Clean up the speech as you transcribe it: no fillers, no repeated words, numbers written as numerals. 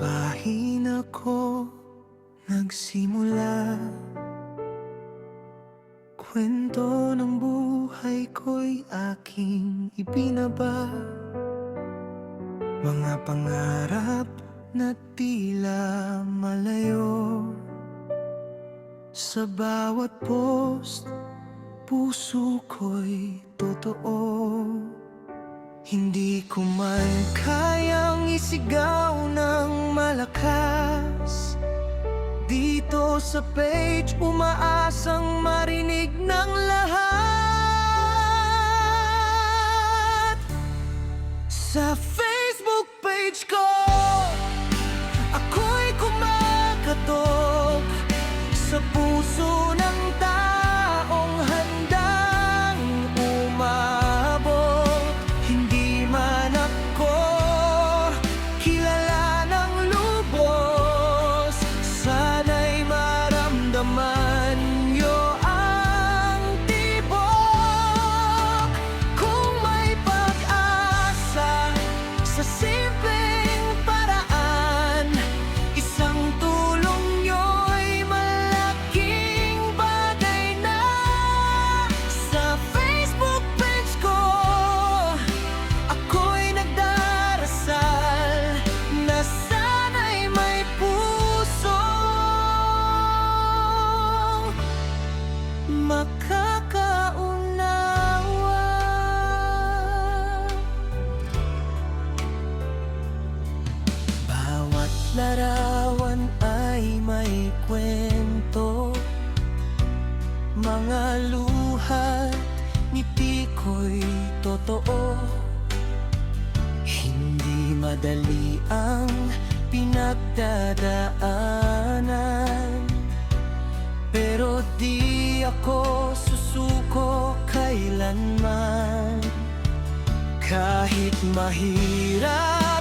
Pahina ko nagsimula, kwento ng buhay ko'y aking ibinaba. Mga pangarap na tila malayo, sa bawat post, puso ko'y totoo. Hindi ko man kayang isigaw ng malakas, dito sa page umaasang marinig ng lahat. Sa Facebook page ko, ako'y kumakatok sa puso ng taong handang umabot. Hindi man ako kilala ng lubos, sana'y maramdaman nyo ang tibok. Kung may pag-asa sa simpleng paraan, isang tulong nyo'y malaking bagay na. Sa Facebook page ko, ako'y nagdarasal na sana'y may pusong makakaunawa. Bawat larawan ay may kwento, mga luha't ngiti ko'y totoo. Hindi madali ang pinagdadaanan, pero di ako susuko kailanman. Kahit mahirap